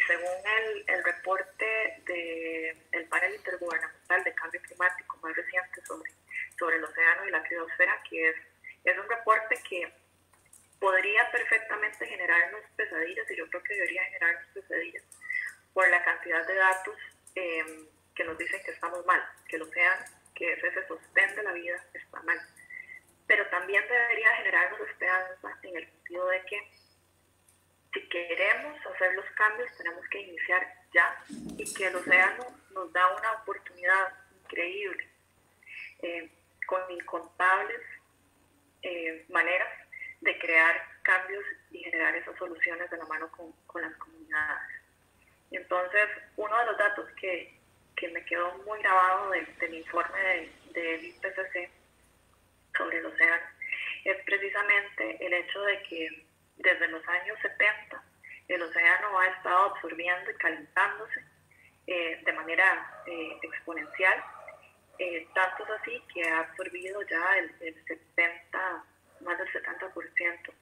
según el reporte del panel intergubernamental de cambio climático más reciente sobre el océano y la criosfera, que es un reporte que podría perfectamente generarnos pesadillas, y yo creo que debería generarnos pesadillas por la cantidad de datos que nos dicen que estamos mal, que el océano, que es ese sostén de la vida, está mal. Pero también debería generarnos esperanza en el sentido de que si queremos hacer los cambios tenemos que iniciar ya, y que el océano nos da una oportunidad increíble, con incontables maneras de crear cambios y generar esas soluciones de la mano con las comunidades. Entonces, uno de los datos que me quedó muy grabado del informe del IPCC sobre el océano es precisamente el hecho de que desde los años 70 el océano ha estado absorbiendo y calentándose de manera exponencial, tanto es así que ha absorbido ya más del 70%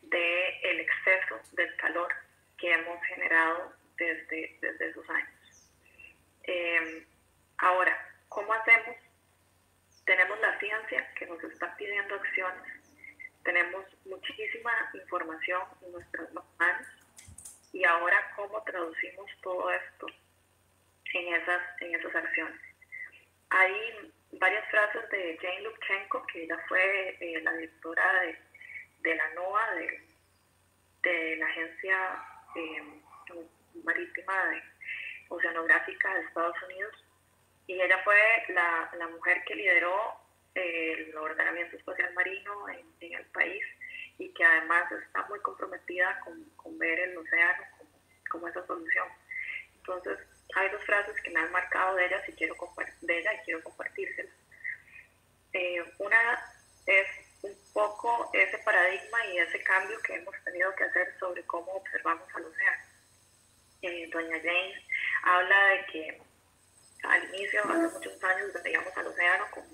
del exceso del calor que hemos generado desde esos años. Ahora, ¿cómo hacemos? Tenemos la ciencia que nos está pidiendo acciones, tenemos muchísima información en nuestras manos, y ahora ¿cómo traducimos todo esto en esas acciones? Hay varias frases de Jane Lubchenco, que ella fue la directora de la NOAA, de la Agencia Marítima Oceanográfica de Estados Unidos, y ella fue la mujer que lideró el ordenamiento espacial marino en el país, y que además está muy comprometida con ver el océano como esa solución. Entonces, hay dos frases que me han marcado de ella y quiero compartírselas. Una es un poco ese paradigma y ese cambio que hemos tenido que hacer sobre cómo observamos al océano. Doña Jane habla de que al inicio, hace muchos años, veíamos al océano como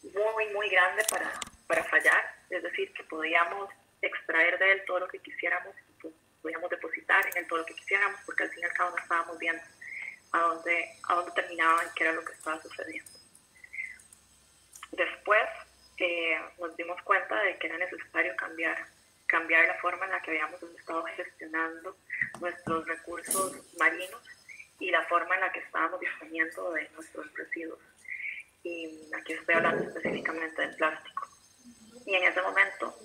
muy, muy grande para fallar, es decir, que podíamos extraer de él todo lo que quisiéramos, podíamos depositar en él todo lo que quisiéramos, porque al fin y al cabo no estábamos viendo a dónde terminaba y qué era lo que estaba sucediendo. Después nos dimos cuenta de que era necesario cambiar la forma en la que habíamos estado gestionando nuestros recursos marinos y la forma en la que estábamos disponiendo de nuestros residuos. Y aquí estoy hablando específicamente del plástico. Y en ese momento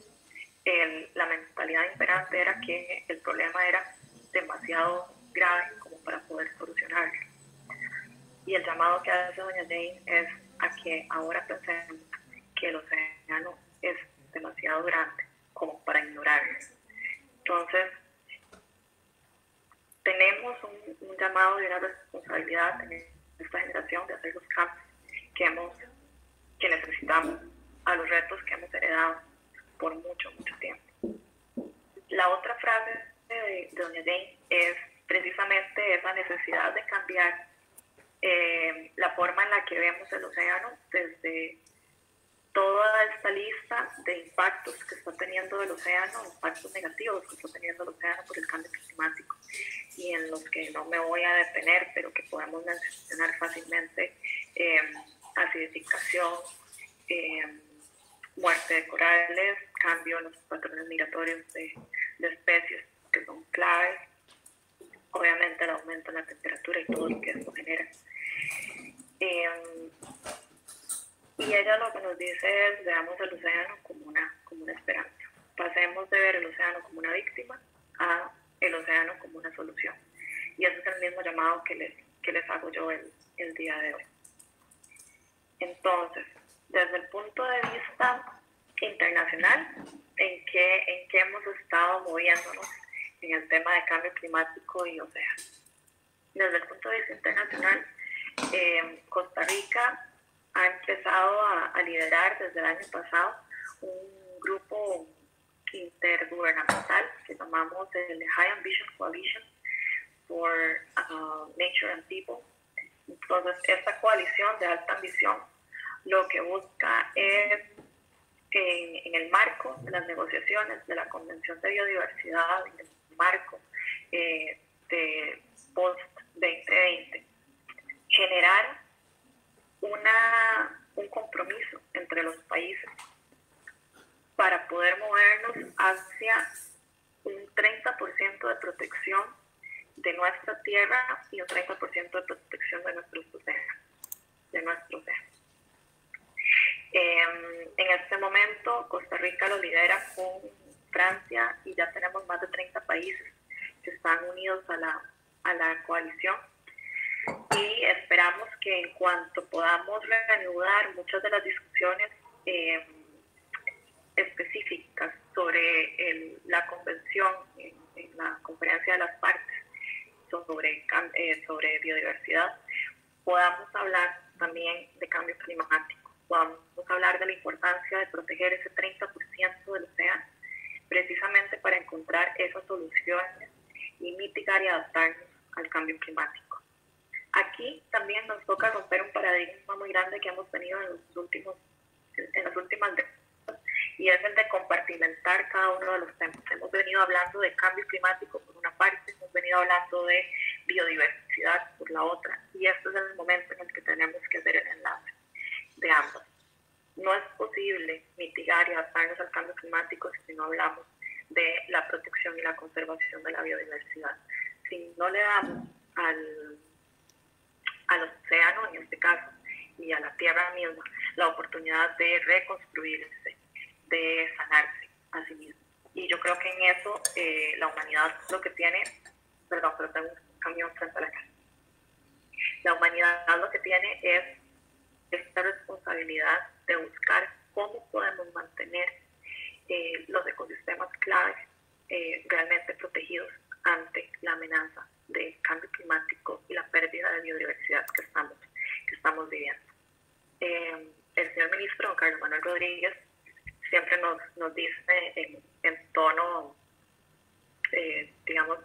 la mentalidad imperante era que el problema era demasiado grave como para poder solucionarlo. Y el llamado que hace doña Jane es a que ahora pensemos que el océano es demasiado grande como para ignorarlo. Entonces, tenemos un llamado y una responsabilidad en esta generación de hacer los cambios que necesitamos a los retos que hemos heredado por mucho, mucho tiempo. La otra frase de doña Jane es precisamente esa necesidad de cambiar la forma en la que vemos el océano desde toda esta lista de impactos que está teniendo el océano, impactos negativos que está teniendo el océano por el cambio climático, y en los que no me voy a detener, pero que podemos mencionar fácilmente: acidificación, muerte de corales, cambio en los patrones migratorios de especies que son claves, obviamente el aumento en la temperatura y todo lo que esto genera. Y ella lo que nos dice es: veamos el océano como una esperanza. Pasemos de ver el océano como una víctima a el océano como una solución. Y ese es el mismo llamado que les hago yo el día de hoy. Entonces, desde el punto de vista internacional, ¿en qué hemos estado moviéndonos en el tema de cambio climático y océano? Desde el punto de vista internacional, Costa Rica ha empezado a liderar desde el año pasado un grupo intergubernamental que llamamos el High Ambition Coalition for Nature and People. Entonces, esta coalición de alta ambición lo que busca es, en el marco de las negociaciones de la Convención de Biodiversidad, en el marco de 30% de protección de nuestra tierra y un 30% de protección de nuestros océanos. En este momento, Costa Rica lo lidera con Francia y ya tenemos más de 30 países que están unidos a la coalición. Y esperamos que en cuanto podamos reanudar muchas de las discusiones específicas sobre la convención en la conferencia de las partes sobre biodiversidad, podamos hablar también de cambio climático, podamos hablar de la importancia de proteger ese 30% del océano, precisamente para encontrar esas soluciones y mitigar y adaptarnos al cambio climático. Aquí también nos toca romper un paradigma muy grande que hemos tenido en las últimas décadas, y es el de compartimentar cada uno de los temas. Hemos venido hablando de cambio climático por una parte, hemos venido hablando de biodiversidad por la otra, y este es el momento en el que tenemos que hacer el enlace de ambos. No es posible mitigar y adaptarnos al cambio climático si no hablamos de la protección y la conservación de la biodiversidad. Si no le damos al océano, en este caso, y a la tierra misma, la oportunidad de reconstruirse, de sanarse a sí mismo. Y yo creo que en eso la humanidad lo que tiene, perdón, pero tengo un camión frente a la casa. La humanidad lo que tiene es esta responsabilidad de buscar cómo podemos mantener los ecosistemas claves realmente protegidos ante la amenaza del cambio climático y la pérdida de biodiversidad que estamos viviendo. El señor ministro, don Carlos Manuel Rodríguez, siempre nos dice en tono, digamos,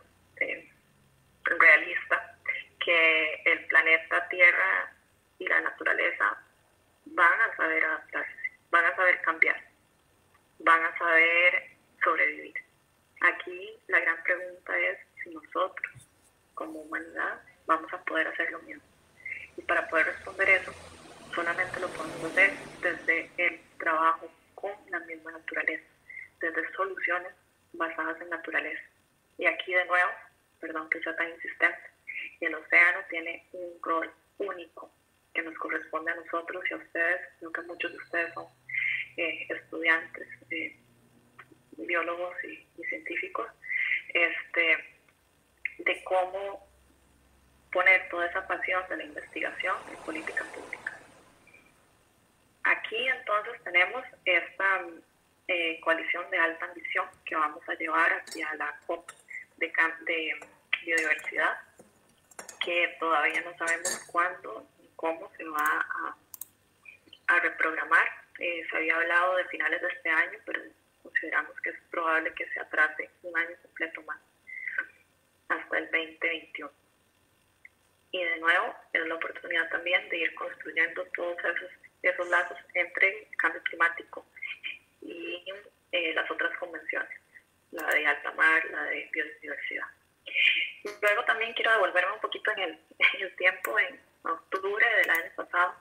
realista, que el planeta Tierra y la naturaleza van a saber adaptarse, van a saber cambiar, van a saber sobrevivir. Aquí la gran pregunta es si nosotros, como humanidad, vamos a poder hacer lo mismo. Y para poder responder eso, solamente lo podemos hacer desde el trabajo con la misma naturaleza, desde soluciones basadas en naturaleza. Y aquí de nuevo, perdón que sea tan insistente, el océano tiene un rol único que nos corresponde a nosotros y a ustedes. Creo que muchos de ustedes son estudiantes, biólogos y científicos, de cómo poner toda esa pasión de la investigación en políticas públicas. Aquí entonces tenemos esta coalición de alta ambición que vamos a llevar hacia la COP de biodiversidad, que todavía no sabemos cuándo ni cómo se va a reprogramar. Se había hablado de finales de este año, pero consideramos que es probable que se atrase un año completo más, hasta el 2021. Y de nuevo, es la oportunidad también de ir construyendo todos esos lazos entre el cambio climático y las otras convenciones, la de alta mar, la de biodiversidad. Luego también quiero devolverme un poquito en el tiempo, en octubre del año pasado,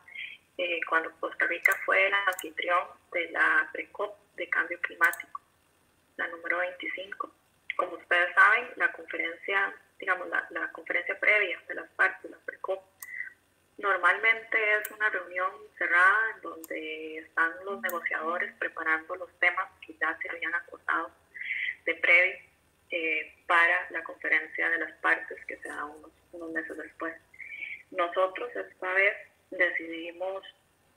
cuando Costa Rica fue el anfitrión de la Pre-COP de cambio climático, la número 25. Como ustedes saben, la conferencia, digamos, la conferencia previa de las partes, la Pre-COP, normalmente es una reunión cerrada en donde están los negociadores preparando los temas que ya se habían acordado de previo para la conferencia de las partes que se da unos meses después. Nosotros esta vez decidimos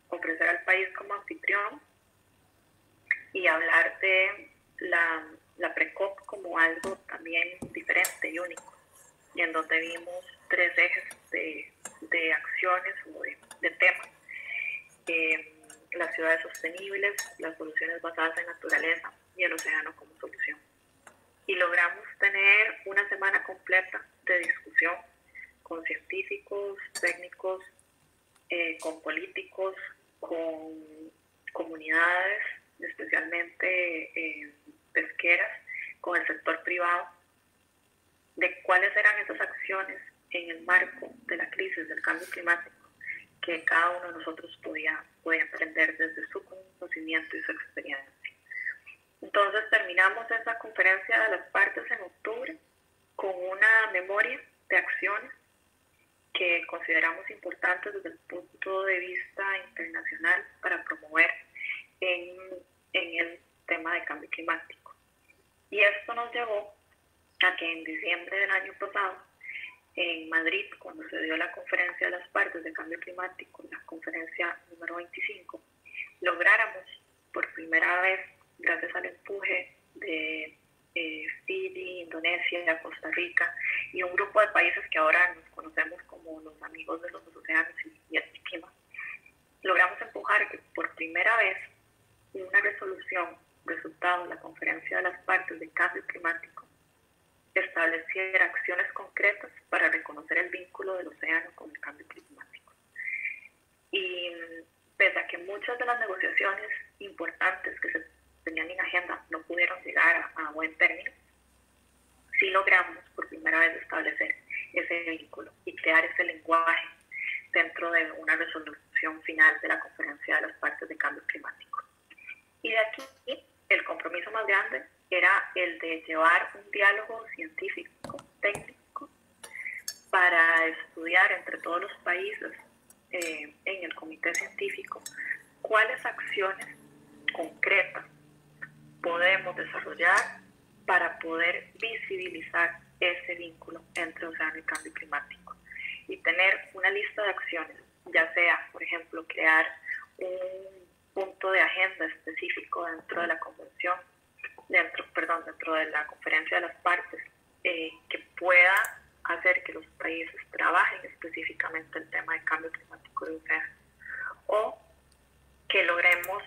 ofrecer al país como anfitrión y hablar de la Pre-COP como algo también diferente y único, y en donde vimos 3 ejes de acciones o de temas: las ciudades sostenibles, las soluciones basadas en naturaleza y el océano como solución. Y logramos tener una semana completa de discusión con científicos, técnicos, con políticos, con comunidades, especialmente pesqueras, con el sector privado, de cuáles eran esas acciones en el marco de la crisis del cambio climático que cada uno de nosotros podía emprender desde su conocimiento y su experiencia. Entonces terminamos esa conferencia de las partes en octubre memoria de acciones que consideramos importantes desde el punto de vista internacional para promover en el tema de cambio climático. Y esto nos llevó a que en diciembre del año pasado, en Madrid, cuando se dio la conferencia de las partes de cambio climático, la conferencia número 25, lográramos por primera vez, gracias al empuje de Fiji, Indonesia, Costa Rica y un grupo de países que ahora nos conocemos como los amigos de los océanos y el clima, logramos empujar que por primera vez una resolución resultado de la conferencia de las partes de cambio climático estableciera acciones concretas para reconocer el vínculo del océano con el cambio climático. Y pese a que muchas de las negociaciones importantes que se tenían en agenda no pudieron llegar a buen término, sí logramos por primera vez establecer ese vínculo y crear ese lenguaje dentro de una resolución final de la conferencia de las partes de cambio climático. Y de aquí el compromiso más grande era el de llevar un diálogo científico, técnico, para estudiar entre todos los países en el comité científico cuáles acciones concretas podemos desarrollar para poder visibilizar ese vínculo entre océano y cambio climático y tener una lista de acciones, ya sea, por ejemplo, crear un punto de agenda específico dentro de la convención, dentro de la conferencia de las partes, que pueda hacer que los países trabajen específicamente el tema de cambio climático de océano, o que logremos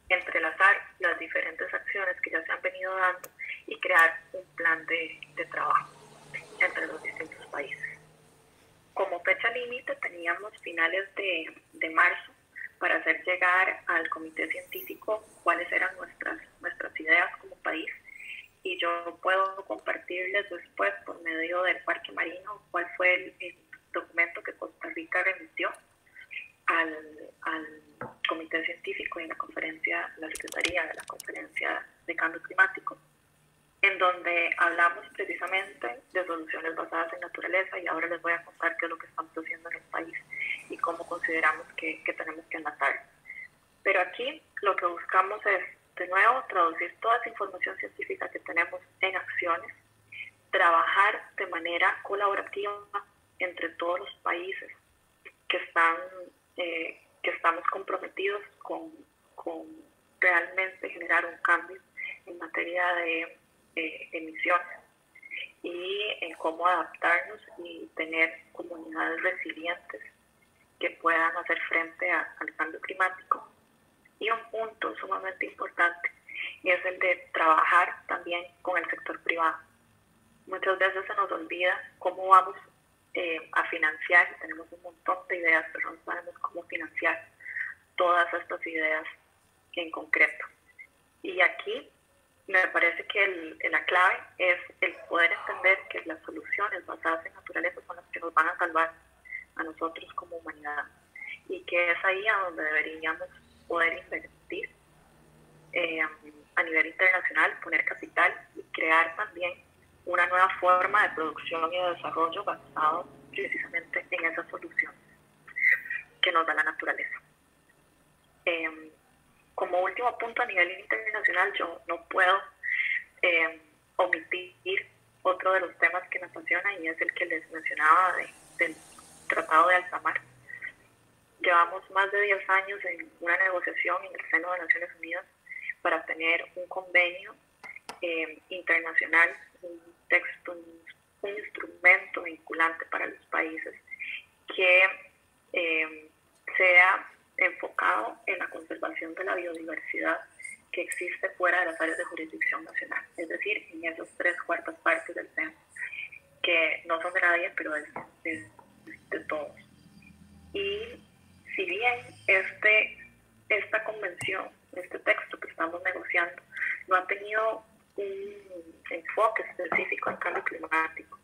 entrelazar las diferentes acciones que ya se han venido dando y crear un plan de trabajo entre los distintos países. Como fecha límite teníamos finales de marzo para hacer llegar al comité científico cuáles eran nuestras ideas como país, y yo puedo compartirles después por medio del Parque Marino cuál fue el documento que Costa Rica remitió al comité científico y en la Secretaría de la Conferencia de Cambio Climático, en donde hablamos precisamente de soluciones basadas en naturaleza, y ahora les voy a contar qué es lo que estamos haciendo en el país y cómo consideramos que tenemos que enlazar. Pero aquí lo que buscamos es, de nuevo, traducir toda esa información científica que tenemos en acciones, trabajar de manera colaborativa entre todos los países que estamos comprometidos con realmente generar un cambio en materia de emisiones y en cómo adaptarnos y tener comunidades resilientes que puedan hacer frente al cambio climático. Y un punto sumamente importante es el de trabajar también con el sector privado. Muchas veces se nos olvida cómo vamos a financiar, y tenemos un montón de ideas, pero no sabemos cómo financiar todas estas ideas en concreto. Y aquí me parece que la clave es el poder entender que las soluciones basadas en naturaleza son las que nos van a salvar a nosotros como humanidad, y que es ahí a donde deberíamos poder invertir a nivel internacional, poner capital y crear también una nueva forma de producción y de desarrollo basado precisamente en esas soluciones que nos da la naturaleza. Como último punto a nivel internacional, yo no puedo omitir otro de los temas que me apasiona, y es el que les mencionaba del Tratado de Alta Mar. Llevamos más de 10 años en una negociación en el seno de Naciones Unidas para tener un convenio internacional, un texto, un instrumento vinculante para los países que sea enfocado en la conservación de la biodiversidad que existe fuera de las áreas de jurisdicción nacional, es decir, en esas 3/4 partes del océano, que no son de nadie, pero es de todos. Y si bien esta convención, este texto que estamos negociando, no ha tenido un enfoque específico en cambio climático,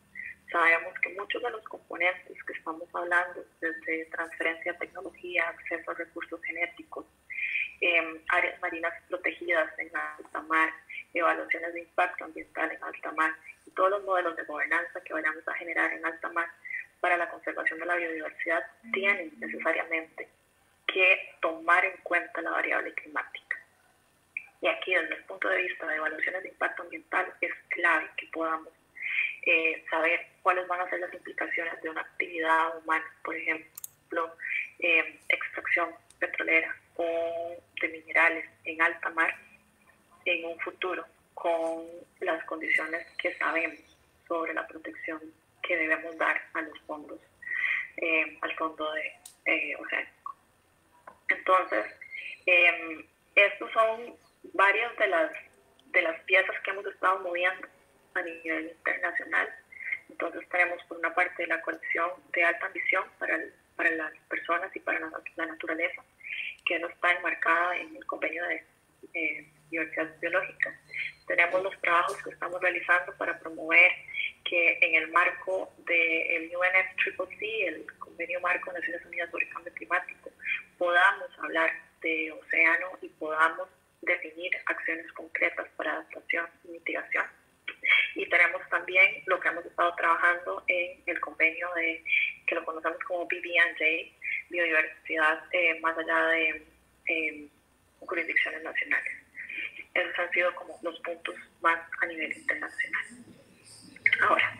sabemos que muchos de los componentes que estamos hablando, desde transferencia de tecnología, acceso a recursos genéticos, áreas marinas protegidas en alta mar, evaluaciones de impacto ambiental en alta mar y todos los modelos de gobernanza que vayamos a generar en alta mar para la conservación de la biodiversidad tienen necesariamente que tomar en cuenta la variable climática. Y aquí, desde el punto de vista de evaluaciones de impacto ambiental, es clave que podamos saber cuáles van a ser las implicaciones de una actividad humana, por ejemplo, extracción petrolera o de minerales en alta mar en un futuro, con las condiciones que sabemos sobre la protección que debemos dar a los fondos, al fondo oceánico. Entonces, estos son varias de las piezas que hemos estado moviendo a nivel internacional. Entonces tenemos por una parte la colección de alta ambición para las personas y para la naturaleza, que no está enmarcada en el convenio de diversidad biológica. Tenemos los trabajos que estamos realizando para promover que en el marco del UNFCCC, el Convenio Marco de Naciones Unidas sobre Cambio Climático, podamos hablar de océano y podamos definir acciones concretas para adaptación y mitigación. Y tenemos también lo que hemos estado trabajando en el convenio que lo conocemos como BBNJ, biodiversidad más allá de jurisdicciones nacionales. Esos han sido como los puntos más a nivel internacional. Ahora,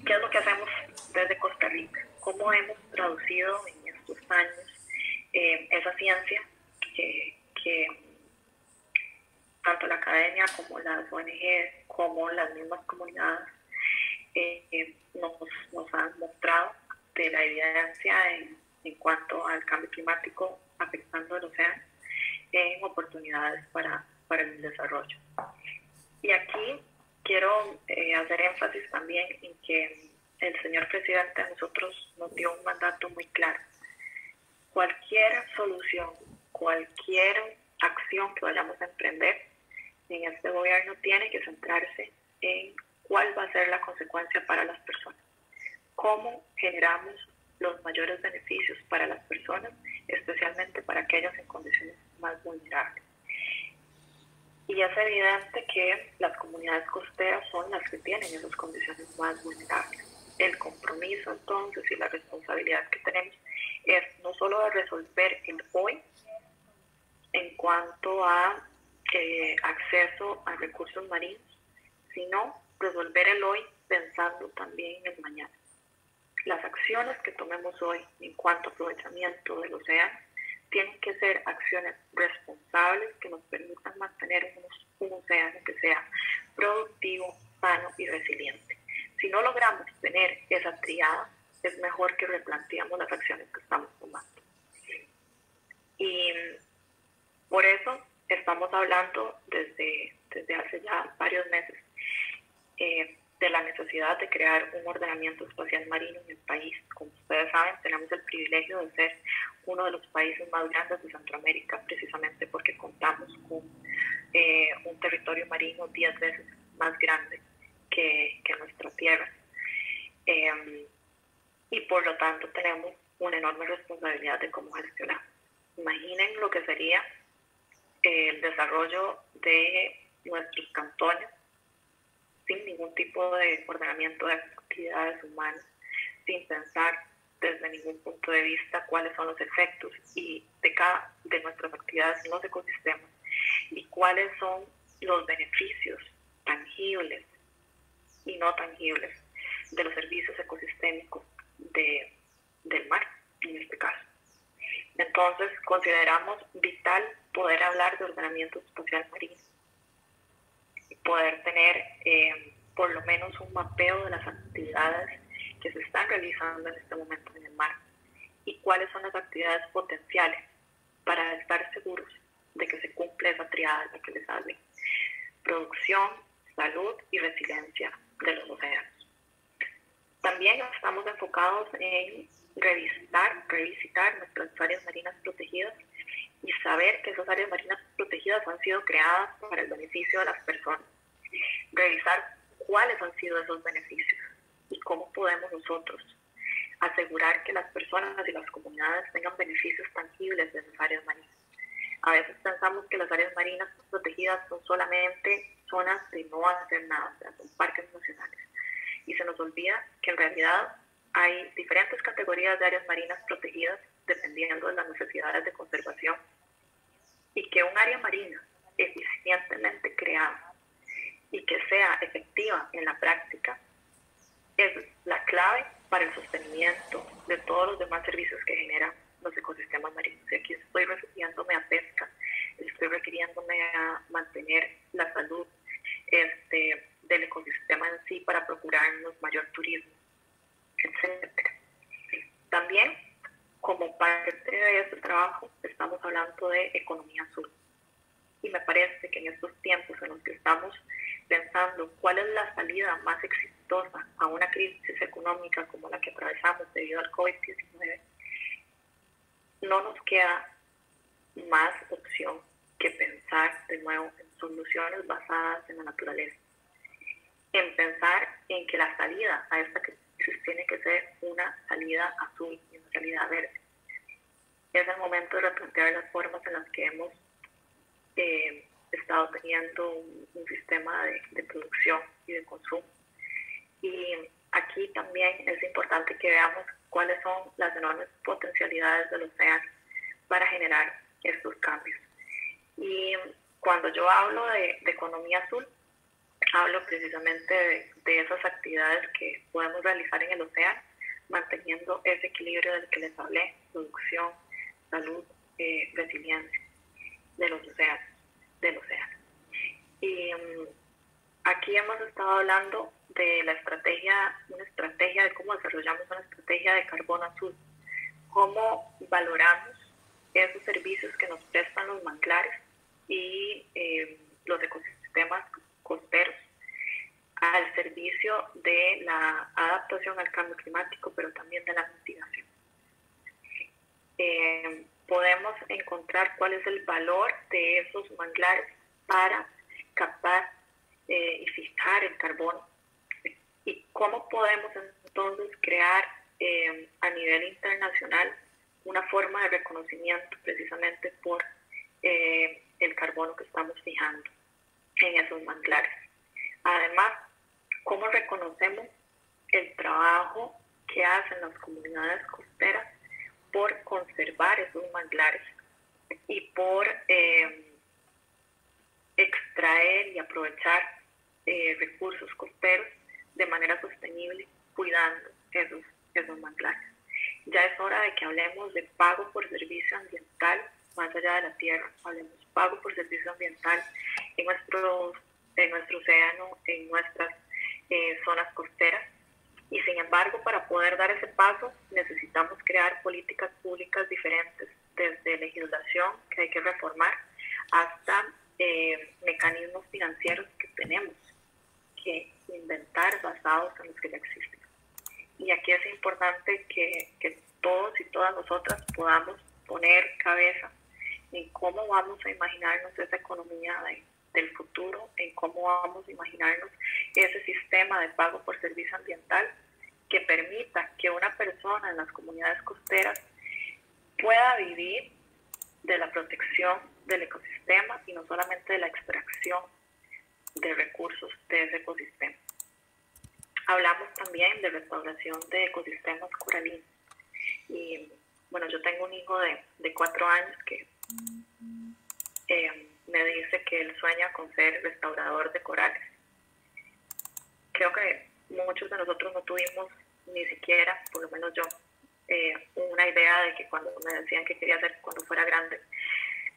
¿qué es lo que hacemos desde Costa Rica? ¿Cómo hemos traducido en estos años esa ciencia que tanto la academia como las ONG como las mismas comunidades nos han mostrado de la evidencia en cuanto al cambio climático afectando el océano en oportunidades para el desarrollo? Y aquí quiero hacer énfasis también en que el señor presidente a nosotros nos dio un mandato muy claro. Cualquier solución, cualquier acción que vayamos a emprender en este gobierno tiene que centrarse en cuál va a ser la consecuencia para las personas. Cómo generamos los mayores beneficios para las personas, especialmente para aquellas en condiciones más vulnerables. Y es evidente que las comunidades costeras son las que tienen esas condiciones más vulnerables. El compromiso entonces y la responsabilidad que tenemos es no solo de resolver el hoy en cuanto a acceso a recursos marinos, sino resolver el hoy pensando también en el mañana. Las acciones que tomemos hoy en cuanto a aprovechamiento del océano tienen que ser acciones responsables que nos permitan mantener un océano que sea productivo, sano y resiliente. Si no logramos tener esa triada, es mejor que replanteemos las acciones que estamos tomando. Y por eso estamos hablando desde hace ya varios meses de la necesidad de crear un ordenamiento espacial marino en el país. Como ustedes saben, tenemos el privilegio de ser uno de los países más grandes de Centroamérica, precisamente porque contamos con un territorio marino 10 veces más grande que nuestra tierra. Y por lo tanto tenemos una enorme responsabilidad de cómo gestionar. Imaginen lo que sería el desarrollo de nuestros cantones sin ningún tipo de ordenamiento de actividades humanas, sin pensar desde ningún punto de vista cuáles son los efectos de nuestras actividades en los ecosistemas y cuáles son los beneficios tangibles y no tangibles de los servicios ecosistémicos del mar, en este caso. Entonces, consideramos vital poder hablar de ordenamiento espacial marino y poder tener por lo menos un mapeo de las actividades que se están realizando en este momento en el mar y cuáles son las actividades potenciales para estar seguros de que se cumple esa triada de la que les hablé: producción, salud y resiliencia de los océanos. También estamos enfocados en revisitar nuestras áreas marinas protegidas y saber que esas áreas marinas protegidas han sido creadas para el beneficio de las personas. Revisar cuáles han sido esos beneficios y cómo podemos nosotros asegurar que las personas y las comunidades tengan beneficios tangibles de esas áreas marinas. A veces pensamos que las áreas marinas protegidas son solamente zonas de no hacer nada, o sea, son parques nacionales. Y se nos olvida que en realidad hay diferentes categorías de áreas marinas protegidas dependiendo de las necesidades de conservación, y que un área marina eficientemente creada y que sea efectiva en la práctica es la clave para el sostenimiento de todos los demás servicios que generan los ecosistemas marinos. Y aquí estoy refiriéndome a pesca, estoy refiriéndome a mantener la salud del ecosistema en sí para procurarnos mayor turismo, etc. También, como parte de este trabajo, estamos hablando de economía azul. Y me parece que en estos tiempos en los que estamos pensando cuál es la salida más exitosa a una crisis económica como la que atravesamos debido al COVID-19, no nos queda más opción que pensar de nuevo en soluciones basadas en la naturaleza, en pensar en que la salida a esta crisis tiene que ser una salida azul y una salida verde. Es el momento de replantear las formas en las que hemos estado teniendo un sistema de producción y de consumo. Y aquí también es importante que veamos cuáles son las enormes potencialidades del océano para generar estos cambios. Y cuando yo hablo de economía azul, hablo precisamente de esas actividades que podemos realizar en el océano, manteniendo ese equilibrio del que les hablé: producción, salud, resiliencia de los océanos, del océano. Y aquí hemos estado hablando de una estrategia de cómo desarrollamos una estrategia de carbono azul, cómo valoramos esos servicios que nos prestan los manglares y los ecosistemas costeros al servicio de la adaptación al cambio climático, pero también de la mitigación. Podemos encontrar cuál es el valor de esos manglares para captar y fijar el carbono, y cómo podemos entonces crear a nivel internacional una forma de reconocimiento precisamente por el carbono que estamos fijando en esos manglares. Además, cómo reconocemos el trabajo que hacen las comunidades costeras por conservar esos manglares y por extraer y aprovechar recursos costeros de manera sostenible, cuidando esos manglares. Ya es hora de que hablemos de pago por servicio ambiental más allá de la tierra. Hablemos pago por servicio ambiental en nuestro océano, en nuestras zonas costeras. Y sin embargo, para poder dar ese paso, necesitamos crear políticas públicas diferentes, desde legislación que hay que reformar hasta mecanismos financieros que tenemos que inventar basados en los que ya existen. Y aquí es importante que todos y todas nosotras podamos poner cabeza en cómo vamos a imaginarnos esa economía del futuro, en cómo vamos a imaginarnos ese sistema de pago por servicio ambiental que permita que una persona en las comunidades costeras pueda vivir de la protección del ecosistema y no solamente de la extracción de recursos de ese ecosistema. Hablamos también de restauración de ecosistemas coralinos. Y bueno, yo tengo un hijo de 4 años que me dice que él sueña con ser restaurador de corales. Creo que muchos de nosotros no tuvimos ni siquiera, por lo menos yo, una idea de que cuando me decían que quería hacer cuando fuera grande,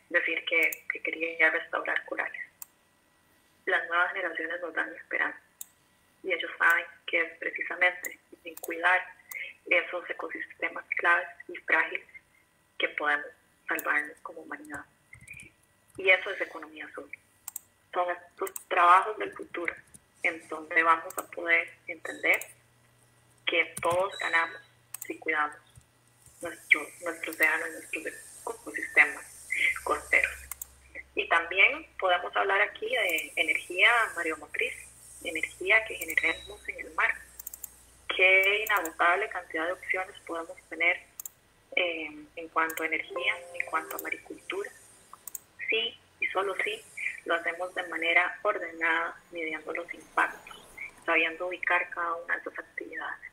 decir que quería restaurar corales. Las nuevas generaciones nos dan esperanza y ellos saben que es precisamente en cuidar esos ecosistemas claves y frágiles que podemos salvarnos como humanidad. Y eso es economía azul. Son estos trabajos del futuro en donde vamos a poder entender que todos ganamos si cuidamos nuestro océano y nuestros ecosistemas costeros. Y también podemos hablar aquí de energía mareomotriz, energía que generemos en el mar. Qué inagotable cantidad de opciones podemos tener en cuanto a energía, en cuanto a maricultura. Sí, y solo sí, lo hacemos de manera ordenada, midiendo los impactos, sabiendo ubicar cada una de esas actividades.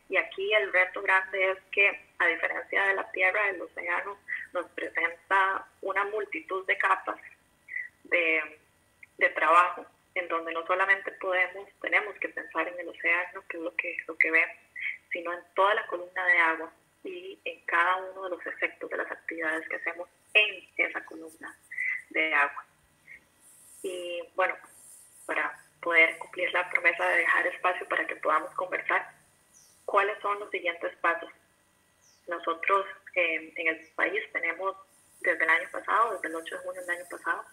Y aquí el reto grande es que, a diferencia de la tierra, el océano nos presenta una multitud de capas de trabajo, en donde no solamente tenemos que pensar en el océano, que es lo que vemos, sino en toda la columna de agua y en cada uno de los efectos de las actividades que hacemos en esa columna de agua. Y bueno, para poder cumplir la promesa de dejar espacio para que podamos conversar, ¿cuáles son los siguientes pasos? Nosotros en el país tenemos desde el año pasado, desde el 8 de junio del año pasado,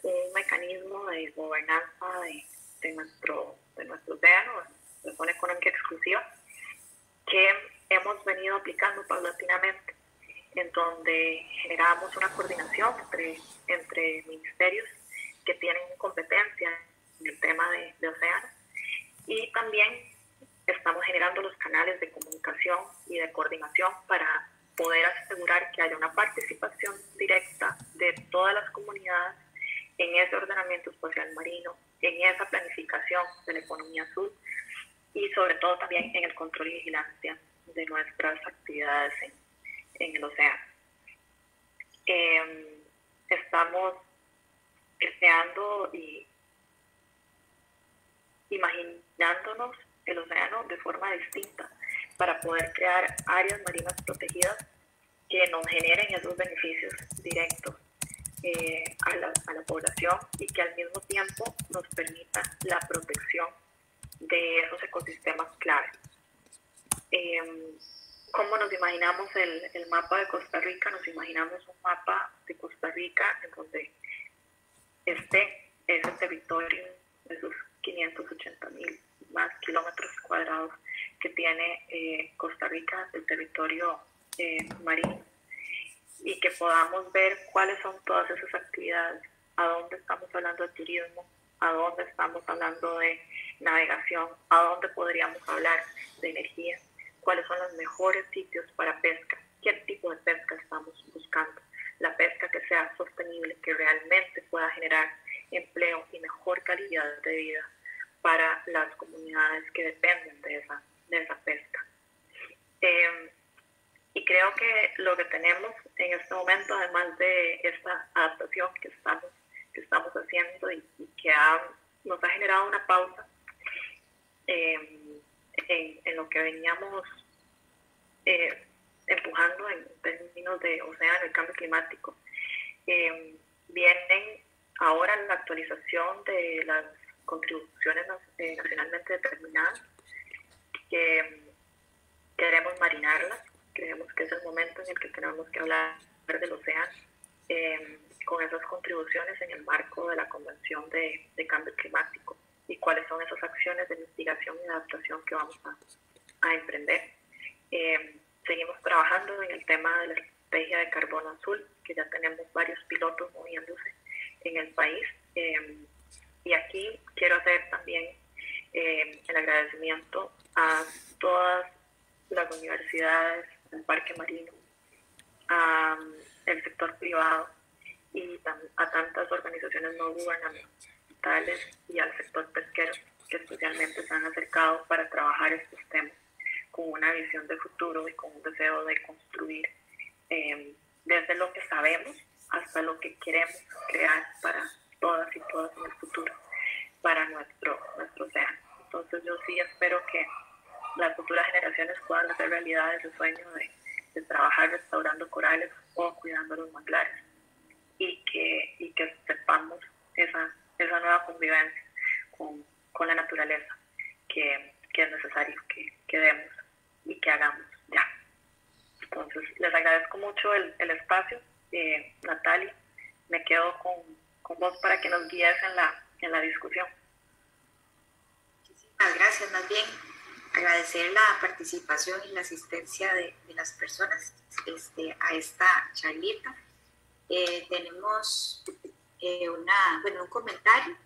un mecanismo de gobernanza de nuestro océano, de zona económica exclusiva, que hemos venido aplicando paulatinamente, en donde generamos una coordinación entre ministerios que tienen competencia en el tema de océano, y también estamos generando los canales de comunicación y de coordinación para poder asegurar que haya una participación directa de todas las comunidades en ese ordenamiento espacial marino, en esa planificación de la economía azul y sobre todo también en el control y vigilancia de nuestras actividades en el océano. Estamos creando y imaginándonos el océano de forma distinta para poder crear áreas marinas protegidas que nos generen esos beneficios directos a la población y que al mismo tiempo nos permita la protección de esos ecosistemas clave. ¿Cómo nos imaginamos el mapa de Costa Rica? Nos imaginamos un mapa de Costa Rica en donde ese territorio, esos 580,000 más kilómetros cuadrados que tiene Costa Rica, el territorio marino, y que podamos ver cuáles son todas esas actividades, a dónde estamos hablando de turismo, a dónde estamos hablando de navegación, a dónde podríamos hablar de energía, cuáles son los mejores sitios para pesca, qué tipo de pesca estamos buscando, la pesca que sea sostenible, que realmente pueda generar empleo y mejor calidad de vida para las comunidades que dependen de esa pesca. Y creo que lo que tenemos en este momento, además de esta adaptación que estamos haciendo y que nos ha generado una pausa en lo que veníamos empujando en términos de océano y cambio climático, vienen ahora la actualización de las contribuciones nacionalmente determinadas, que queremos marinarlas. Creemos que es el momento en el que tenemos que hablar del océano con esas contribuciones en el marco de la Convención de Cambio Climático y cuáles son esas acciones de mitigación y adaptación que vamos a emprender. Seguimos trabajando en el tema de la estrategia de carbono azul, que ya tenemos varios pilotos moviéndose en el país. Y aquí quiero hacer también el agradecimiento a todas las universidades, el Parque Marino, al sector privado y a tantas organizaciones no gubernamentales y al sector pesquero que especialmente se han acercado para trabajar estos temas con una visión de futuro y con un deseo de construir desde lo que sabemos hasta lo que queremos crear para todas y todas en el futuro, para nuestro océano. Entonces yo sí espero que las futuras generaciones puedan hacer realidad ese sueño de trabajar restaurando corales o cuidando los manglares y que sepamos esa nueva convivencia con la naturaleza que es necesario que demos y que hagamos ya. Entonces les agradezco mucho el espacio. Natalia, me quedo con vos para que nos guíes en la discusión. Muchísimas gracias. Más bien agradecer la participación y la asistencia de las personas a esta charlita. Tenemos un comentario.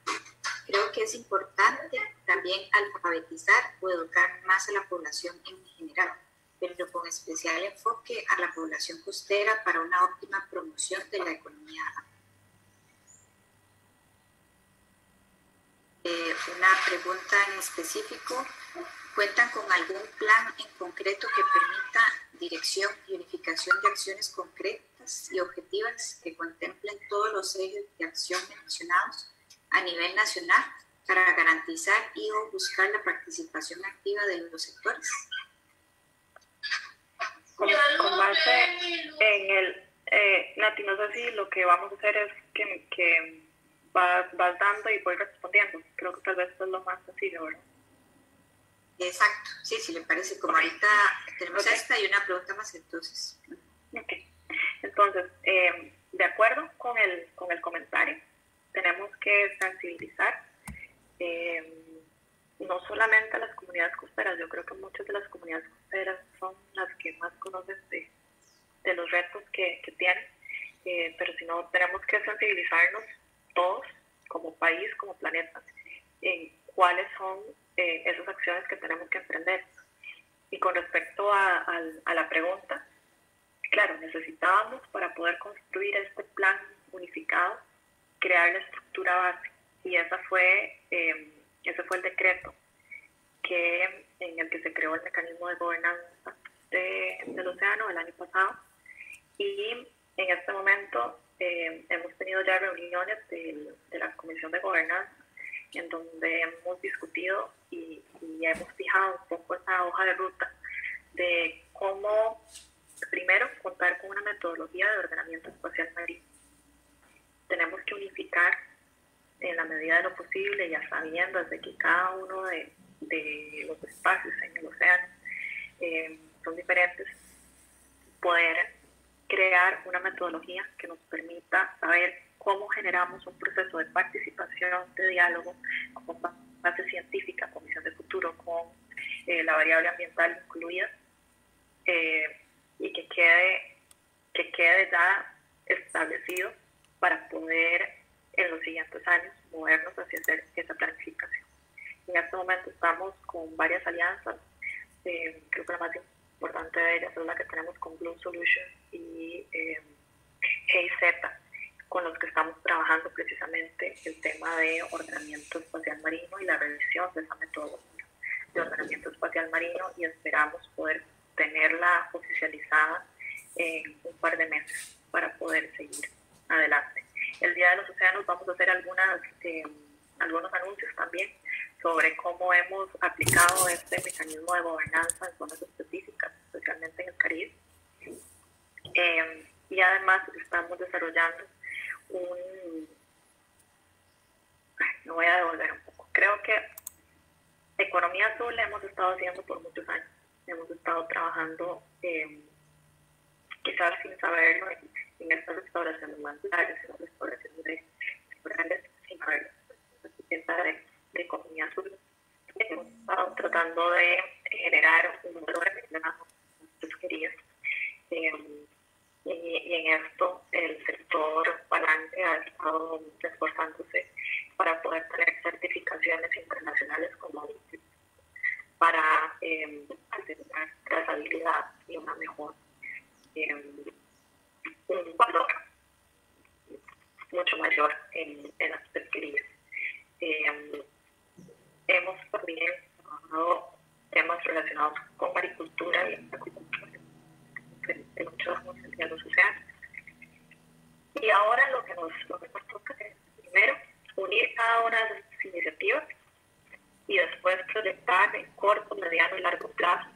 Creo que es importante también alfabetizar o educar más a la población en general, pero con especial enfoque a la población costera para una óptima promoción de la economía. Una pregunta en específico: ¿cuentan con algún plan en concreto que permita dirección y unificación de acciones concretas y objetivas que contemplen todos los ejes de acción mencionados a nivel nacional para garantizar y o buscar la participación activa de los sectores? Con base en el, Nati, no sé si lo que vamos a hacer es que vas dando y voy respondiendo. Creo que tal vez esto es lo más sencillo, ¿verdad? Exacto, sí, si le parece, como ahorita tenemos esta y una pregunta más, entonces. Ok, entonces, de acuerdo con el comentario, tenemos que sensibilizar no solamente a las comunidades costeras. Yo creo que muchas de las comunidades costeras son las que más conocen de los retos que tienen, pero si no, tenemos que sensibilizarnos todos, como país, como planeta, en cuáles son esas acciones que tenemos que emprender. Y con respecto a la pregunta, claro, necesitábamos, para poder construir este plan unificado, crear la estructura base, y ese fue el decreto en el que se creó el mecanismo de gobernanza del océano el año pasado. Y en este momento hemos tenido ya reuniones de la Comisión de Gobernanza, en donde hemos discutido y hemos fijado un poco esa hoja de ruta de cómo, primero, contar con una metodología de ordenamiento espacial marino. Tenemos que unificar en la medida de lo posible, ya sabiendo desde que cada uno de los espacios en el océano son diferentes, poder crear una metodología que nos permita saber cómo generamos un proceso de participación, de diálogo, con base científica, con visión de futuro, con la variable ambiental incluida, y que quede ya establecido para poder en los siguientes años movernos hacia hacer esa planificación. En este momento estamos con varias alianzas. Creo que la más importante de ellas es la que tenemos con Bloom Solutions y GIZ, con los que estamos trabajando precisamente el tema de ordenamiento espacial marino y la revisión de esa metodología de ordenamiento espacial marino, y esperamos poder tenerla oficializada en un par de meses para poder seguir adelante. El Día de los Océanos vamos a hacer algunos anuncios también sobre cómo hemos aplicado este mecanismo de gobernanza en zonas específicas, especialmente en el Caribe. Y además estamos desarrollando me voy a devolver un poco. Creo que economía azul la hemos estado haciendo por muchos años. Hemos estado trabajando, quizás sin saberlo, en esta restauración de manglares, en la restauración de corales, sin saberlo, de economía azul. Hemos estado tratando de generar un modelo de pesquerías. Y en esto el sector Palanque ha estado esforzándose para poder tener certificaciones internacionales como para asegurar trazabilidad y una mejor un valor mucho mayor en las pesquerías. Hemos también trabajado temas relacionados con maricultura y acuicultura de muchos de los océanos. Y ahora lo que nos toca es, primero, unir cada una de las iniciativas y después proyectar en corto, mediano y largo plazo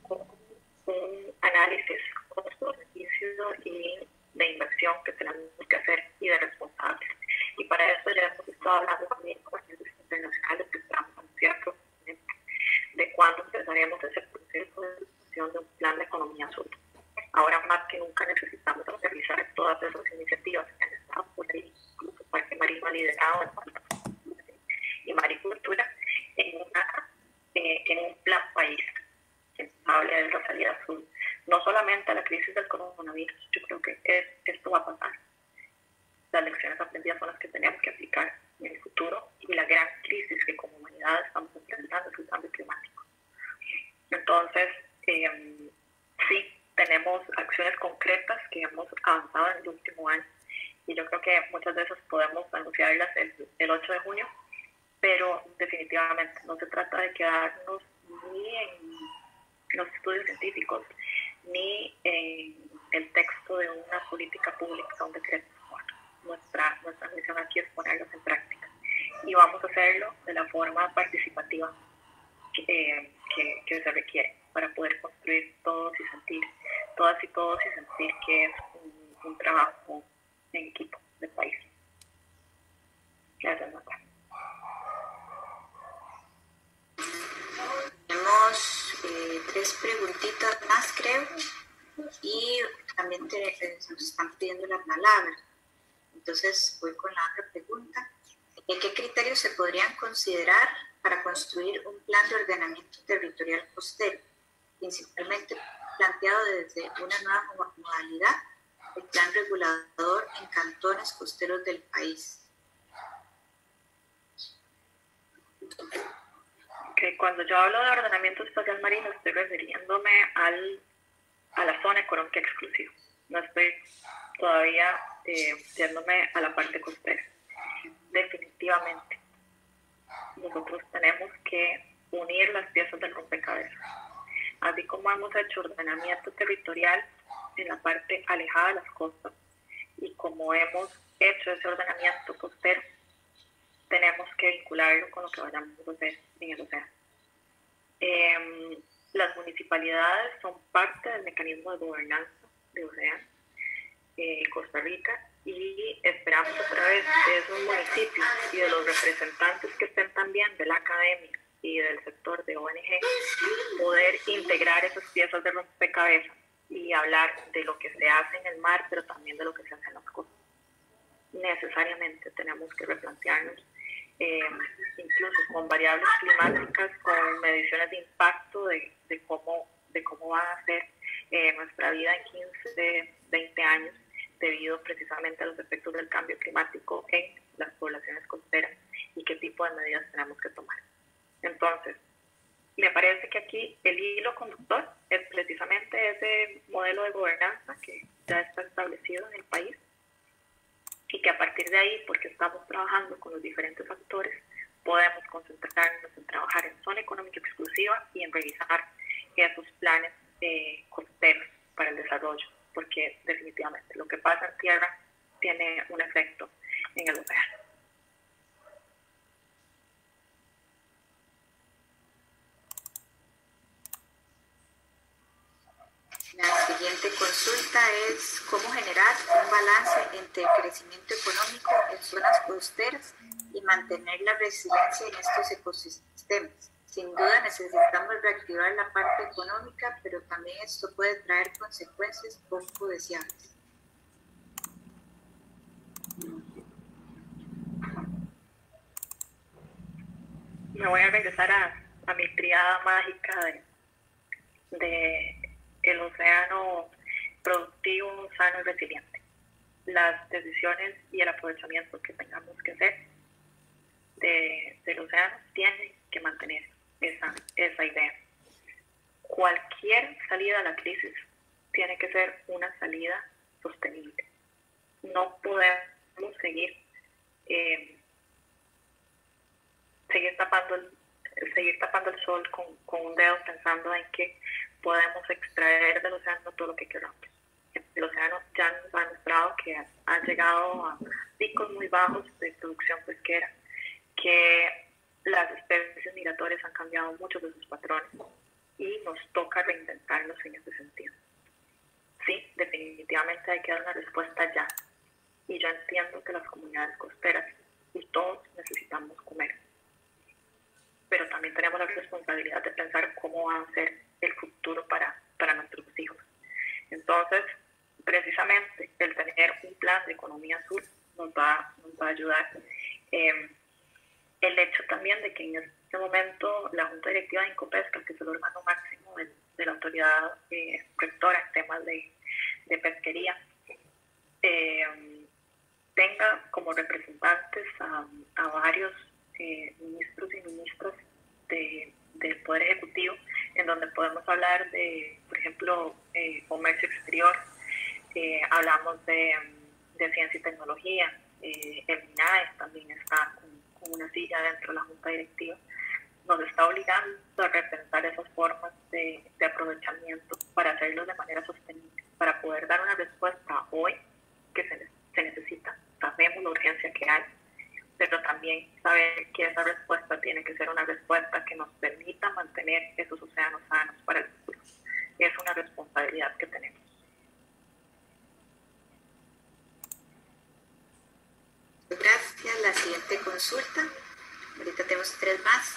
con un análisis costo-beneficio y de inversión que tenemos que hacer y de responsables. Y para eso ya hemos estado hablando también con agentes internacionales que esperamos anunciar de cuándo empezaremos ese proceso de discusión de un plan de economía azul. Ahora más que nunca necesitamos realizar todas esas iniciativas que han estado por ahí, como el Parque Marino liderado y maricultura, en un plan país que hable de la salida azul. No solamente a la crisis del coronavirus, yo creo que esto va a pasar. Las lecciones aprendidas son las que tenemos que aplicar en el futuro, y la gran crisis que como humanidad estamos enfrentando es el cambio climático. Entonces, sí, tenemos acciones concretas que hemos avanzado en el último año, y yo creo que muchas veces podemos anunciarlas el 8 de junio, pero definitivamente no se trata de quedarnos ni en los estudios científicos ni en el texto de una política pública donde queremos actuar. Nuestra misión aquí es ponerlos en práctica y vamos a hacerlo de la forma participativa que se requiere para poder construir todas y todos y sentir que es un trabajo en equipo del país. Gracias, Natalia. Tenemos 3 preguntitas más, creo, y también nos están pidiendo la palabra. Entonces voy con la otra pregunta. ¿Qué criterios se podrían considerar para construir un plan de ordenamiento territorial costero, principalmente planteado desde una nueva modalidad, el plan regulador en cantones costeros del país? Cuando yo hablo de ordenamiento espacial marino estoy refiriéndome a la zona económica exclusiva. No estoy todavía yéndome a la parte costera. Definitivamente, nosotros tenemos que unir las piezas del rompecabezas. Así como hemos hecho ordenamiento territorial en la parte alejada de las costas y como hemos hecho ese ordenamiento costero, tenemos que vincularlo con lo que vayamos a hacer en el océano. Las municipalidades son parte del mecanismo de gobernanza de océano Costa Rica y esperamos a través de esos municipios y de los representantes que estén también de la academia y del sector de ONG poder integrar esas piezas de rompecabezas y hablar de lo que se hace en el mar, pero también de lo que se hace en las costas. Necesariamente tenemos que replantearnos, incluso con variables climáticas, con mediciones de impacto de cómo va a ser nuestra vida en 15, 20 años, debido precisamente a los efectos del cambio climático en las poblaciones costeras y qué tipo de medidas tenemos que tomar. Entonces, me parece que aquí el hilo conductor es precisamente ese modelo de gobernanza que ya está establecido en el país y que a partir de ahí, porque estamos trabajando con los diferentes actores, podemos concentrarnos en trabajar en zona económica exclusiva y en revisar esos planes costeros para el desarrollo, porque definitivamente lo que pasa en tierra tiene un efecto en el océano. La siguiente consulta es cómo generar un balance entre el crecimiento económico en zonas costeras y mantener la resiliencia en estos ecosistemas. Sin duda necesitamos reactivar la parte económica, pero también esto puede traer consecuencias poco deseables. Me voy a regresar a mi triada mágica de el océano productivo, sano y resiliente. Las decisiones y el aprovechamiento que tengamos que hacer del océano tienen que mantener esa idea. Cualquier salida a la crisis tiene que ser una salida sostenible. No podemos seguir tapando el sol con un dedo pensando en que podemos extraer del océano todo lo que queramos. El océano ya nos ha demostrado que ha llegado a picos muy bajos de producción pesquera, que las especies migratorias han cambiado muchos de sus patrones y nos toca reinventarnos en ese sentido. Sí, definitivamente hay que dar una respuesta ya. Y yo entiendo que las comunidades costeras y todos necesitamos comer. Pero también tenemos la responsabilidad de pensar cómo va a ser el futuro para nuestros hijos. Entonces, precisamente el tener un plan de economía azul nos va a ayudar. El hecho también de que en este momento la Junta Directiva de Incopesca, que es el órgano máximo de la autoridad rectora en temas de pesquería, tenga como representantes a varios ministros y ministras del Poder Ejecutivo, en donde podemos hablar de, por ejemplo, comercio exterior, hablamos de ciencia y tecnología, el MINAES también está con una silla dentro de la junta directiva, nos está obligando a repensar esas formas de aprovechamiento para hacerlo de manera sostenible, para poder dar una respuesta hoy que se necesita. Sabemos la urgencia que hay, pero también saber que esa respuesta tiene que ser una respuesta que nos permita mantener esos océanos sanos para el futuro. Es una responsabilidad que tenemos. Gracias. La siguiente consulta. Ahorita tenemos 3 más.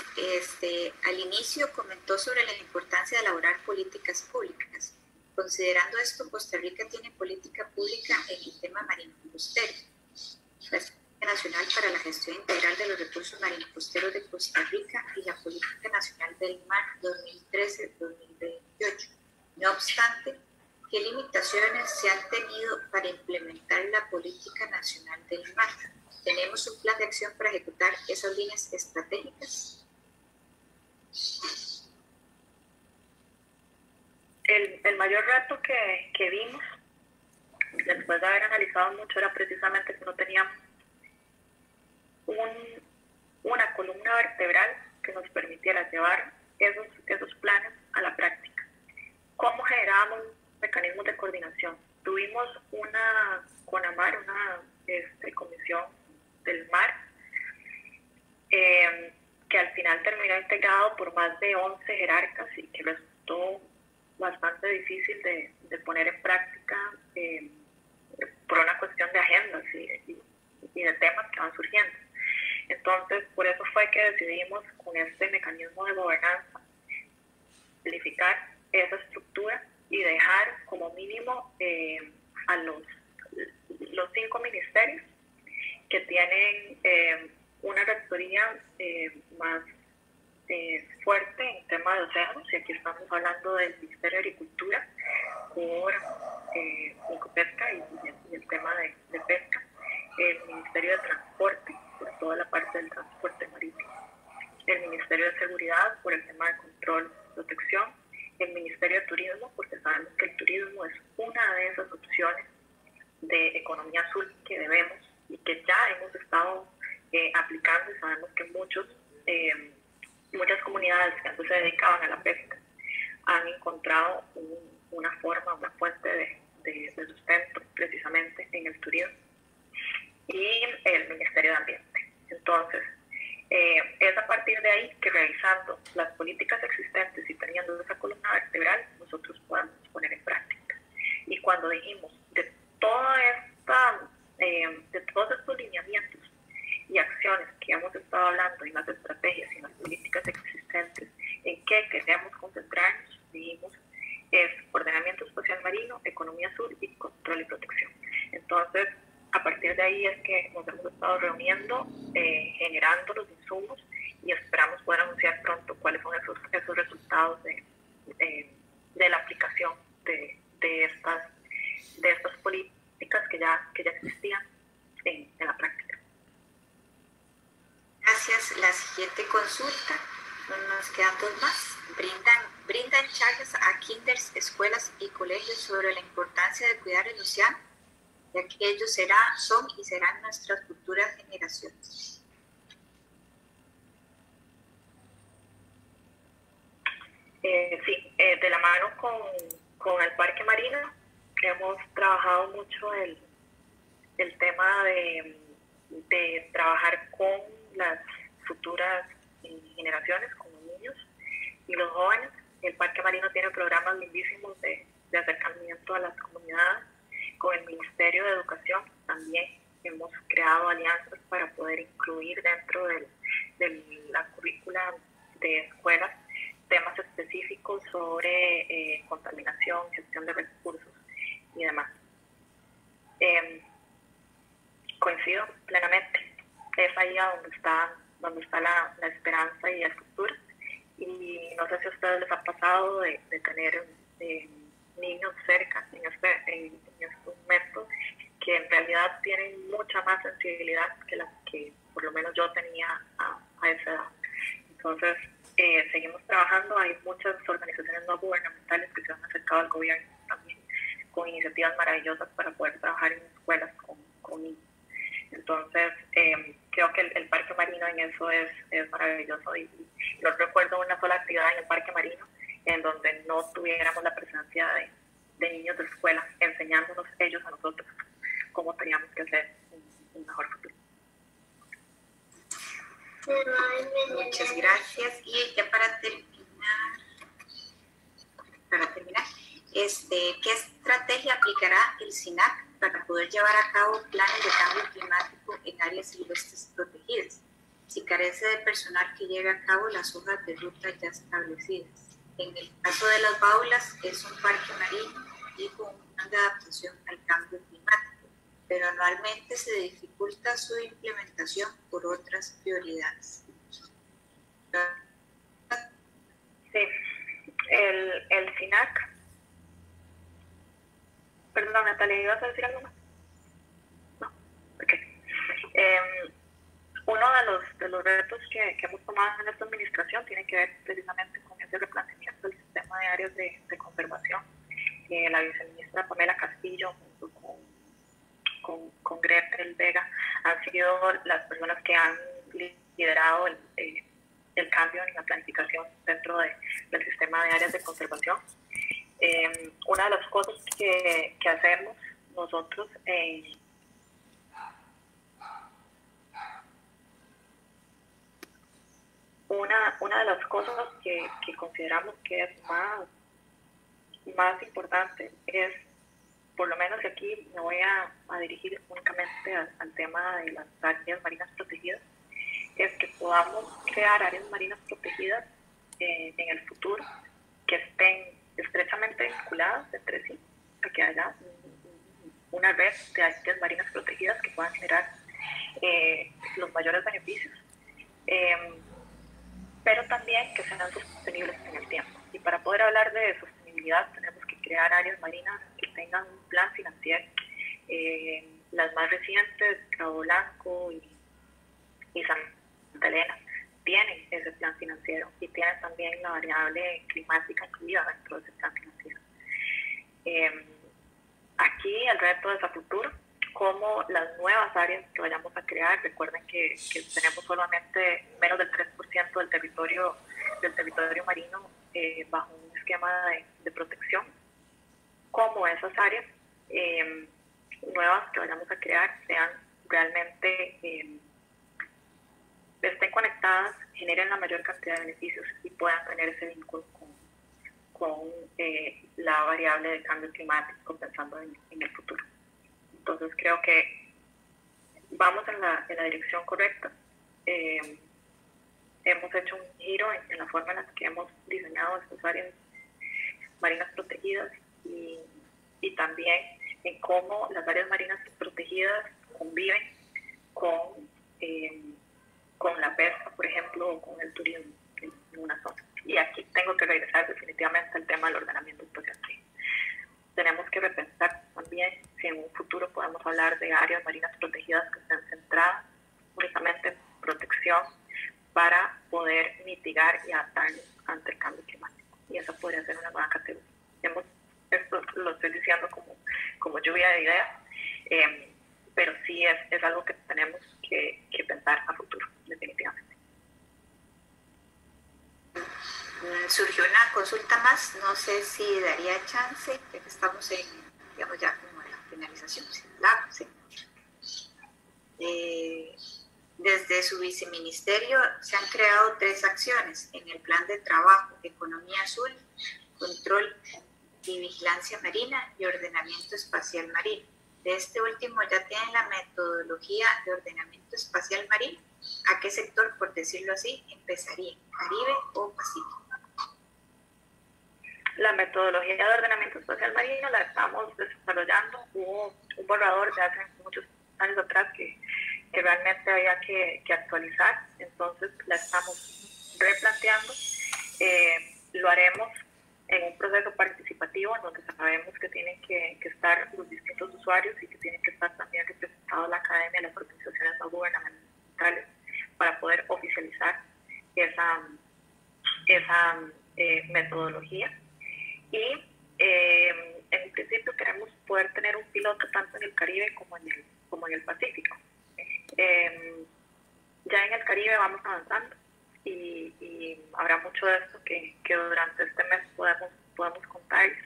Al inicio comentó sobre la importancia de elaborar políticas públicas. Considerando esto, Costa Rica tiene política pública en el tema marino costero. La Estrategia Nacional para la Gestión Integral de los Recursos Marinos Costeros de Costa Rica y la Política Nacional del Mar 2013-2028. No obstante, ¿qué limitaciones se han tenido para implementar la Política Nacional del Mar? ¿Tenemos un plan de acción para ejecutar esas líneas estratégicas? El mayor reto que vimos, después de haber analizado mucho, era precisamente que no teníamos una columna vertebral que nos permitiera llevar esos planes a la práctica. ¿Cómo generábamos mecanismos de coordinación? Tuvimos una CONAMAR, una comisión del mar, que al final terminó integrado por más de 11 jerarcas y que resultó bastante difícil de poner en práctica por una cuestión de agendas y de temas que van surgiendo. Entonces, por eso fue que decidimos con este mecanismo de gobernanza simplificar esa estructura y dejar como mínimo a los 5 ministerios que tienen una rectoría más fuerte en tema de océanos, y aquí estamos hablando del Ministerio de Agricultura por Incopesca y el tema de pesca, el Ministerio de Transporte por toda la parte del transporte marítimo, el Ministerio de Seguridad por el tema de control y protección, el Ministerio de Turismo, porque sabemos que el turismo es una de esas opciones de economía azul que debemos y que ya hemos estado aplicando, y sabemos que muchas comunidades que antes se dedicaban a la pesca han encontrado una fuente de sustento precisamente en el turismo, y el Ministerio de Ambiente. Entonces, es a partir de ahí que, revisando las políticas existentes y teniendo esa columna vertebral, nosotros podemos poner en práctica. Y cuando dijimos de todos estos lineamientos y acciones que hemos estado hablando en las estrategias y en las políticas existentes, en qué queremos concentrarnos, dijimos, es ordenamiento espacial marino, economía azul y control y protección. Entonces, a partir de ahí es que nos hemos estado reuniendo, generando los insumos, y esperamos poder anunciar pronto cuáles son esos resultados de la aplicación de estas políticas que ya existían en la práctica. Gracias. La siguiente consulta, nos quedan 2 más. Brindan charlas a kinders, escuelas y colegios sobre la importancia de cuidar el océano, ya que ellos son y serán nuestras futuras generaciones. Sí, de la mano con el Parque Marino hemos trabajado mucho el tema de trabajar con las futuras generaciones, con los niños y los jóvenes. El Parque Marino tiene programas lindísimos de acercamiento a las comunidades. Con el Ministerio de Educación también hemos creado alianzas para poder incluir dentro de la currícula de escuelas temas específicos sobre contaminación, gestión de recursos y demás. Coincido plenamente, es ahí a donde está la esperanza y el futuro. Y no sé si a ustedes les ha pasado de tener niños cerca en estos momentos que en realidad tienen mucha más sensibilidad que las que por lo menos yo tenía a esa edad. Entonces, seguimos trabajando. Hay muchas organizaciones no gubernamentales que se han acercado al gobierno también con iniciativas maravillosas para poder trabajar en escuelas con niños. Entonces, creo que el parque marino en eso es maravilloso y no recuerdo una sola actividad en el parque marino en donde no tuviéramos la presencia de niños de escuela enseñándonos ellos a nosotros cómo teníamos que hacer un mejor futuro. Muchas gracias. Y ya para terminar, ¿qué estrategia aplicará el SINAC para poder llevar a cabo planes de cambio climático en áreas silvestres protegidas, si carece de personal que lleve a cabo las hojas de ruta ya establecidas? En el caso de las Baulas, es un parque marino y con un plan de adaptación al cambio climático, pero anualmente se dificulta su implementación por otras prioridades. Sí, el SINAC. Perdón, Natalia, ¿ibas a decir algo más? No, ok. Uno de los retos que hemos tomado en esta administración tiene que ver precisamente con ese replanteamiento del sistema de áreas de conservación. La viceministra Pamela Castillo, junto con Gretel Vega, han sido las personas que han liderado el cambio en la planificación dentro del sistema de áreas de conservación. Una de las cosas que hacemos nosotros una de las cosas que consideramos que es más importante es, por lo menos aquí me voy a dirigir únicamente al tema de las áreas marinas protegidas, es que podamos crear áreas marinas protegidas en el futuro que estén estrechamente vinculadas entre sí, para que haya una red de áreas marinas protegidas que puedan generar los mayores beneficios, pero también que sean sostenibles en el tiempo. Y para poder hablar de sostenibilidad tenemos que crear áreas marinas que tengan un plan financiero. Las más recientes, Cabo Blanco y Santa Elena, tienen ese plan financiero y tienen también la variable climática incluida dentro de ese plan financiero. Aquí el reto es a futuro, como las nuevas áreas que vayamos a crear. Recuerden que tenemos solamente menos del 3% del territorio marino bajo un esquema de protección. Como esas áreas nuevas que vayamos a crear sean realmente estén conectadas, generen la mayor cantidad de beneficios y puedan tener ese vínculo con la variable de cambio climático, pensando en el futuro. Entonces creo que vamos en la dirección correcta. Hemos hecho un giro en la forma en la que hemos diseñado estas áreas marinas protegidas y también en cómo las áreas marinas protegidas conviven con la pesca, por ejemplo, o con el turismo en una zona. Y aquí tengo que regresar definitivamente al tema del ordenamiento espacial. Tenemos que repensar también si en un futuro podemos hablar de áreas marinas protegidas que estén centradas únicamente en protección para poder mitigar y adaptarnos ante el cambio climático. Y eso podría ser una nueva categoría. Esto lo estoy diciendo como lluvia de ideas, pero sí es algo que tenemos que pensar a futuro, definitivamente. Surgió una consulta más, no sé si daría chance, ya que estamos digamos ya como en la finalización. ¿Sí? Desde su viceministerio se han creado 3 acciones en el plan de trabajo: economía azul, control y vigilancia marina y ordenamiento espacial marino. De este último, ¿ya tienen la metodología de ordenamiento espacial marino? ¿A qué sector, por decirlo así, empezaría? ¿Caribe o Pacífico? La metodología de ordenamiento espacial marino la estamos desarrollando. Hubo un borrador de hace muchos años atrás que realmente había que actualizar, entonces la estamos replanteando. Lo haremos en un proceso participativo en donde sabemos que tienen que estar los distintos usuarios y que tienen que estar también representados la academia, las organizaciones no gubernamentales, para poder oficializar esa metodología. Y en principio queremos poder tener un piloto tanto en el Caribe como en el Pacífico. ya en el Caribe vamos avanzando y habrá mucho de esto que durante este mes podemos contarles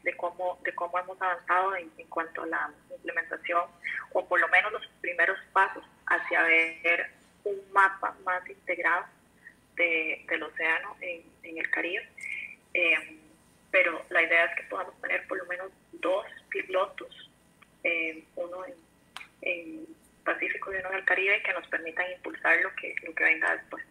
de cómo hemos avanzado en cuanto a la implementación, o por lo menos los primeros pasos hacia ver un mapa más integrado del océano en el Caribe. Pero la idea es que podamos tener por lo menos 2 pilotos, uno en Pacífico y uno en el Caribe, que nos permitan impulsar lo que venga después.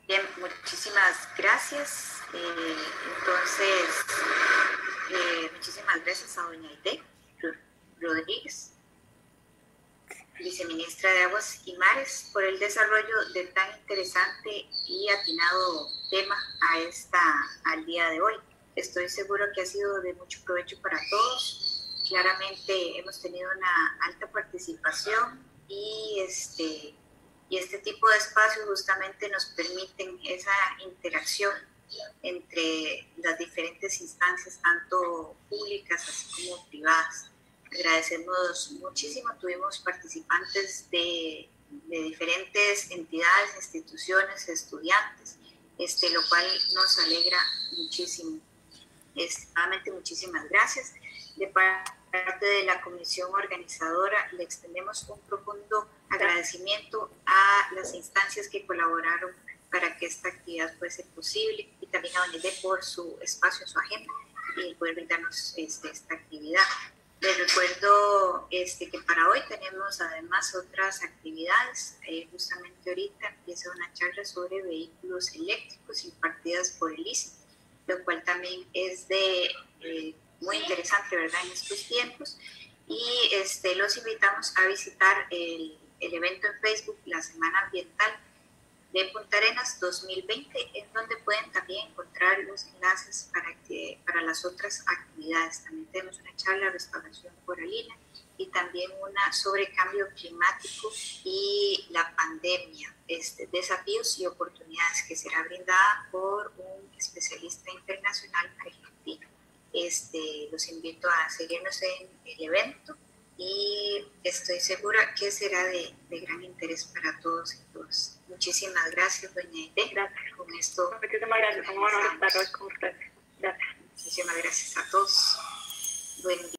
Bien, muchísimas gracias. Entonces, muchísimas gracias a doña Aide Rodríguez, viceministra de Aguas y Mares, por el desarrollo de tan interesante y atinado tema al día de hoy. Estoy seguro que ha sido de mucho provecho para todos. Claramente hemos tenido una alta participación y este tipo de espacios justamente nos permiten esa interacción entre las diferentes instancias, tanto públicas así como privadas. Agradecemos muchísimo, tuvimos participantes de diferentes entidades, instituciones, estudiantes, lo cual nos alegra muchísimo. Nuevamente, muchísimas gracias. De parte de la comisión organizadora, le extendemos un profundo agradecimiento a las instancias que colaboraron para que esta actividad fuese posible, y también a Doña por su espacio, su agenda, y poder brindarnos esta actividad. Les recuerdo que para hoy tenemos además otras actividades. Justamente ahorita empieza una charla sobre vehículos eléctricos impartidas por el ICE, lo cual también es muy interesante, ¿verdad?, en estos tiempos. Y los invitamos a visitar el evento en Facebook, la Semana Ambiental de Punta Arenas 2020, en donde pueden también encontrar los enlaces para las otras actividades. También tenemos una charla de restauración coralina y también una sobre cambio climático y la pandemia, desafíos y oportunidades, que será brindada por un especialista internacional argentino. Los invito a seguirnos en el evento y estoy segura que será de gran interés para todos y todas. Muchísimas gracias, doña Aide. Gracias. Con esto, muchísimas gracias. Un honor estar hoy con ustedes. Gracias. Muchísimas gracias a todos. Buen día.